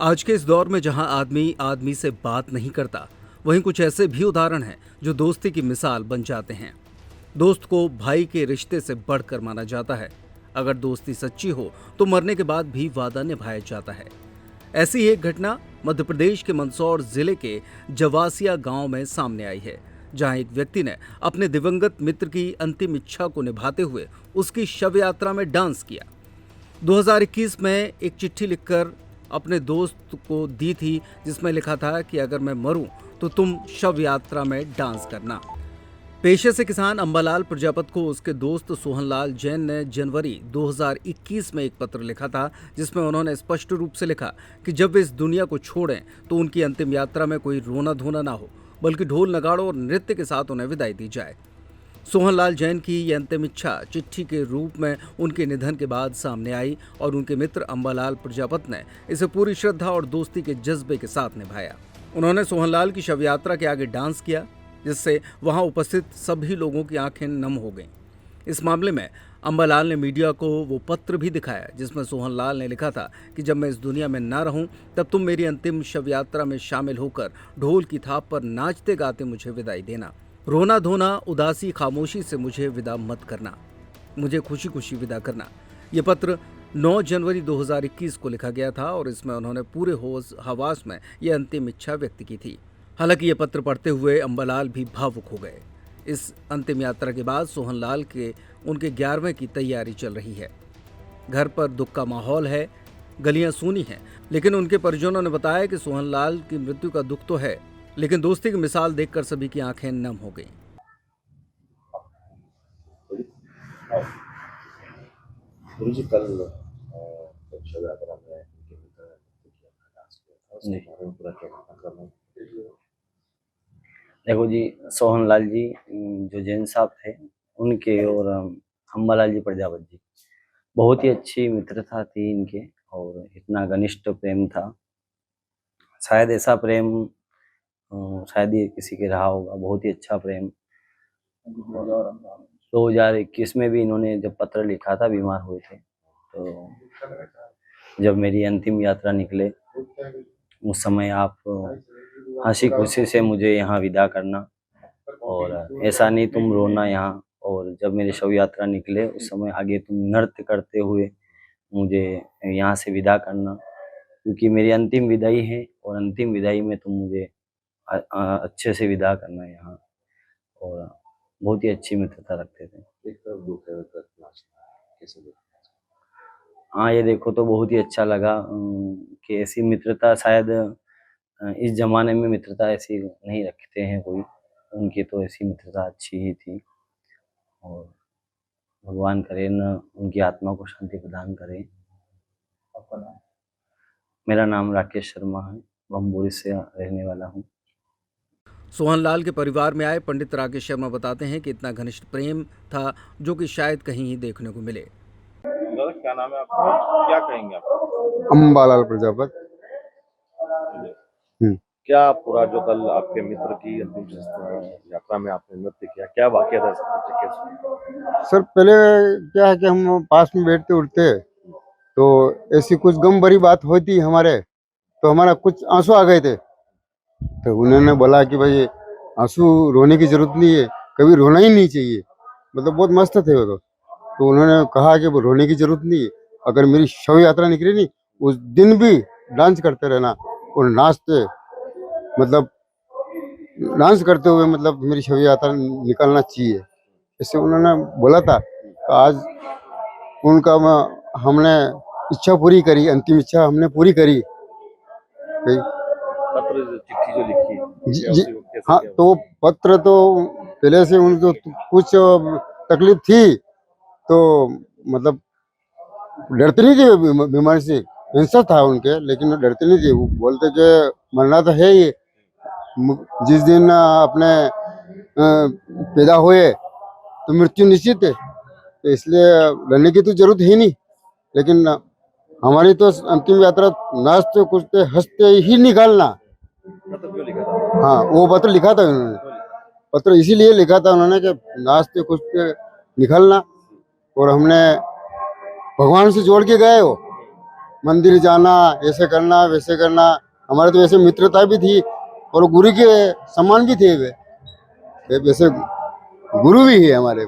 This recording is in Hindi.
आज के इस दौर में जहां आदमी आदमी से बात नहीं करता, वहीं कुछ ऐसे भी उदाहरण हैं जो दोस्ती की मिसाल बन जाते हैं। दोस्त को भाई के रिश्ते से बढ़कर माना जाता है। अगर दोस्ती सच्ची हो तो मरने के बाद भी वादा निभाया जाता है। ऐसी ही एक घटना मध्य प्रदेश के मंदसौर जिले के जवासिया गांव में सामने आई है, जहां एक व्यक्ति ने अपने दिवंगत मित्र की अंतिम इच्छा को निभाते हुए उसकी शव यात्रा में डांस किया। 2021 में एक चिट्ठी लिखकर अपने दोस्त को दी थी, जिसमें लिखा था कि अगर मैं मरूं तो तुम शव यात्रा में डांस करना। पेशे से किसान अंबालाल प्रजापति को उसके दोस्त सोहनलाल जैन ने जनवरी 2021 में एक पत्र लिखा था, जिसमें उन्होंने स्पष्ट रूप से लिखा कि जब वे इस दुनिया को छोड़ें तो उनकी अंतिम यात्रा में कोई रोना धोना ना हो, बल्कि ढोल नगाड़ों और नृत्य के साथ उन्हें विदाई दी जाए। सोहनलाल जैन की ये अंतिम इच्छा चिट्ठी के रूप में उनके निधन के बाद सामने आई और उनके मित्र अंबालाल प्रजापति ने इसे पूरी श्रद्धा और दोस्ती के जज्बे के साथ निभाया। उन्होंने सोहनलाल की शव यात्रा के आगे डांस किया, जिससे वहां उपस्थित सभी लोगों की आंखें नम हो गईं। इस मामले में अंबालाल ने मीडिया को वो पत्र भी दिखाया जिसमें सोहनलाल ने लिखा था कि जब मैं इस दुनिया में ना रहूं तब तुम मेरी अंतिम शव यात्रा में शामिल होकर ढोल की थाप पर नाचते गाते मुझे विदाई देना। रोना धोना, उदासी, खामोशी से मुझे विदा मत करना, मुझे खुशी खुशी विदा करना। ये पत्र 9 जनवरी 2021 को लिखा गया था और इसमें उन्होंने पूरे होश हवास में ये अंतिम इच्छा व्यक्त की थी। हालांकि ये पत्र पढ़ते हुए अंबालाल भी भावुक हो गए। इस अंतिम यात्रा के बाद सोहनलाल के उनके 11वें की तैयारी चल रही है। घर पर दुख का माहौल है, गलियां सूनी हैं, लेकिन उनके परिजनों ने बताया कि सोहनलाल की मृत्यु का दुख तो है, लेकिन दोस्ती की मिसाल देखकर सभी की आंखें नम हो गईं। गुरुजी कल जब शव यात्रा में उनके मित्र ने नृत्य किया था, डांस किया था, उसके बारे में पूरा क्या मतलब है? देखो जी, सोहनलाल जी जो जैन साहब थे उनके और अंबालाल जी प्रजापति जी बहुत ही अच्छी मित्रता थी इनके और इतना घनिष्ठ प्रेम था। शायद ऐसा प्रेम शायद ही किसी के रहा होगा। बहुत ही अच्छा प्रेम। 2021 में भी इन्होंने जब पत्र लिखा था, बीमार हुए थे, तो जब मेरी अंतिम यात्रा निकले उस समय आप हंसी खुशी से मुझे यहाँ विदा करना और ऐसा नहीं तुम रोना यहाँ। और जब मेरी शव यात्रा निकले उस समय आगे तुम नृत्य करते हुए मुझे यहाँ से विदा करना, क्योंकि मेरी अंतिम विदाई है और अंतिम विदाई में तुम मुझे अच्छे से विदा करना यहाँ। और बहुत ही अच्छी मित्रता रखते थे। एक तरफ दुख है, एक तरफ नाचना है, कैसे देखते हैं? हाँ, ये देखो तो बहुत ही अच्छा लगा कि ऐसी मित्रता शायद इस जमाने में मित्रता ऐसी नहीं रखते हैं कोई। उनकी तो ऐसी मित्रता अच्छी ही थी और भगवान करे न उनकी आत्मा को शांति प्रदान करे। आपका नाम? मेरा नाम राकेश शर्मा है, बम्बोरी से रहने वाला हूँ। सोहनलाल के परिवार में आए पंडित राकेश शर्मा बताते हैं कि इतना घनिष्ठ प्रेम था जो कि शायद कहीं ही देखने को मिले। दादा क्या नाम है आपका? क्या कहेंगे आप? अंबालाल प्रजापति। क्या पूरा जो कल आपके मित्र की अंतिम यात्रा में आपने नृत्य किया, क्या वाकया था कैसे? सर पहले क्या है कि हम पास में बैठते उठते तो ऐसी कुछ गम भरी बात होती हमारे, तो हमारा कुछ आंसू आ गए थे। तो उन्होंने बोला कि भाई आंसू रोने की जरूरत नहीं है, कभी रोना ही नहीं चाहिए। मतलब बहुत मस्त थे वो तो उन्होंने कहा कि वो रोने की जरूरत नहीं है, अगर मेरी शव यात्रा निकली नहीं उस दिन भी डांस करते रहना और नाचते, मतलब डांस करते हुए मतलब मेरी शव यात्रा निकलना चाहिए, ऐसे उन्होंने बोला था। तो आज उनका हमने इच्छा पूरी करी, अंतिम इच्छा हमने पूरी करी। पत्र चिट्ठी जो लिखी जी, हाँ, तो पत्र तो पहले से उनको कुछ तकलीफ थी, तो मतलब डरते नहीं थे बीमारी से, कैंसर था उनके, लेकिन डरते नहीं थे। वो बोलते कि मरना तो है ही, जिस दिन अपने पैदा हुए तो मृत्यु निश्चित है, तो इसलिए डरने की तो जरूरत है नहीं। लेकिन हमारी तो अंतिम यात्रा नाचते कूदते हंसते ही निकालना। पत्र क्यों लिखा था? हाँ, वो पत्र लिखा था उन्होंने। पत्र इसीलिए लिखा था उन्होंने कि नाचते कूदते निकलना, और हमने भगवान से जोड़ के गए हो मंदिर जाना, ऐसे करना वैसे करना। हमारे तो वैसे मित्रता भी थी और गुरु के समान भी थे वे वैसे गुरु भी है हमारे।